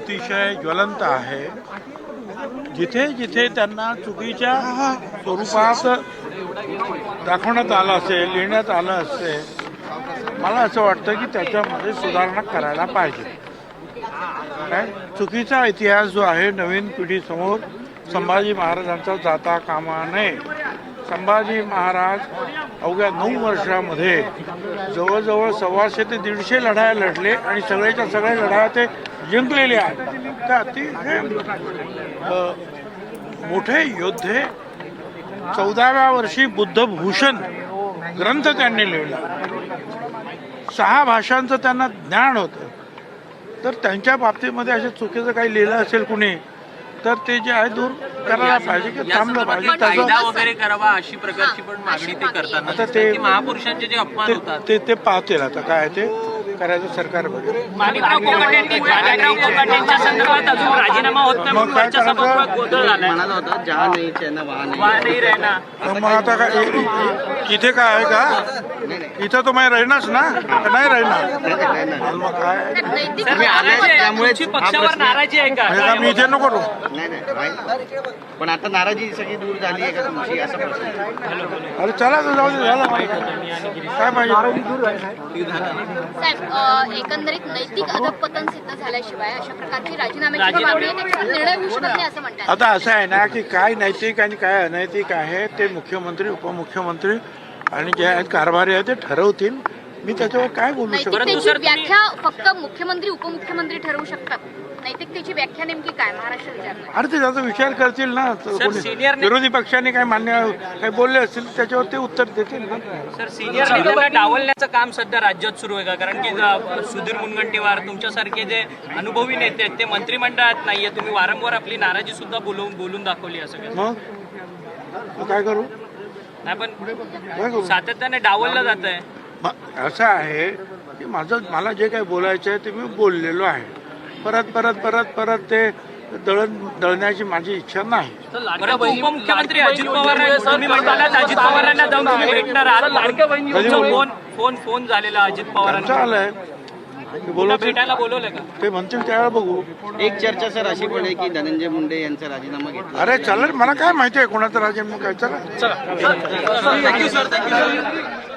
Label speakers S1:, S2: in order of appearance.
S1: अतिशय ज्वलंत आहे। जिथे जिथे त्यांना चुकीच्या स्वरूपात दाखवण्यात आलं असेल, लिहिण्यात आलं असेल, मला असं वाटतं की त्याच्यामध्ये सुधारणा करायला पाहिजे। काय चुकीचा इतिहास जो आहे नवीन पिढीसमोर संभाजी महाराजांचा जाता कामा नये। संभाजी महाराज अवघ्या 9 वर्षामध्ये जवळजवळ 125 ते 150 लढाया लढले आणि सगळ्याच्या सगळ्या लढाया ते जिंकलेले आहेत। तर अतिशय मोठे योद्धे 14व्या वर्षी बुद्धभूषण ग्रंथ त्यांनी लिहिला, 6 भाषांचं त्यांना ज्ञान होतं। तर त्यांच्या बाबतीमध्ये अशा चुकीचं काही लिहिलं असेल कुणी तर ते जे आहे दूर करायला पाहिजे की थांबलं पाहिजे,
S2: कायदा वगैरे करावा अशी प्रकारची पण मागणी ते करताना
S1: आता ते
S2: महापुरुषांचे जे अपमान होतात
S1: ते पाहतील आता काय ते करायचं सरकार वगैरे।
S3: माणिकराव कोकाटेंच्या संदर्भात अजून राजीनामा होत नाही म्हणून वरच्या सभागृहात गोंधळ झालाय।
S4: म्हणाला होता जहा नाही चैना वहा
S3: नाही रहना।
S1: मग आता काय इथे काय आहे का? इथं तो मैं रहनाच ना, नाही राहणार मग काय?
S3: तुमची पक्षावर नाराजी आहे का?
S1: मी इथे नको करू।
S4: नाही पण आता नाराजी सगळी दूर झाली आहे का तुमची असा प्रश्न?
S1: अरे चला तर जाऊ दे, झालं काय पाहिजे?
S5: साहेब, एकंदरीत नैतिक अधःपतन सिद्ध झाल्याशिवाय अशा प्रकारची राजीनाम्याची मागणी आहे त्याच्यावर निर्णय होऊ शकत नाही असं म्हणतात।
S1: आता असं आहे ना की काय नैतिक आणि काय अनैतिक आहे ते मुख्यमंत्री उपमुख्यमंत्री आणि जे आहेत कारभारी आहेत ते ठरवतील। मी त्याच्यावर काय बोलू शकतो?
S5: नैतिकतेची व्याख्या फक्त मुख्यमंत्री उपमुख्यमंत्री ठरवू शकतात। नैतिकतेची व्याख्या नेमकी काय महाराष्ट्र विचारणार?
S1: अरे ते त्याचा विचार करतील ना, विरोधी पक्षांनी काय मान्य काही बोलले असतील त्याच्यावर ते उत्तर देतील ना।
S3: सर, सिनियर लीडरला डावलण्याचं काम सध्या राज्यात सुरू आहे का? कारण की सुधीर मुनगंटीवार तुमच्यासारखे जे अनुभवी नेते आहेत ते मंत्रिमंडळात नाहीये, तुम्ही वारंवार आपली नाराजी सुद्धा बोलून दाखवली असं
S1: मग काय करू?
S3: नाही पण सातत्याने डावललं जात आहे।
S1: असं आहे की मला जे काही बोलायचं आहे ते मी बोललेलो आहे। परत ते दळण्याची माझी इच्छा नाही।
S3: उपमुख्यमंत्री अजित पवार तुम्ही म्हणालात अजित पवारांना जाऊन तुम्ही भेटणार आहात, फोन झालेला अजित पवारांना
S1: आलंय
S3: भेटायला बोलवलं का?
S1: ते म्हणतील त्यावेळेला बघू।
S4: एक चर्चा सर अशी पण आहे की धनंजय मुंडे यांचा राजीनामा घेतला।
S1: अरे चालेल, मला काय माहिती आहे कोणाचा राजीनामा काय? चला
S2: थँक्यू सर, थँक्यू सर।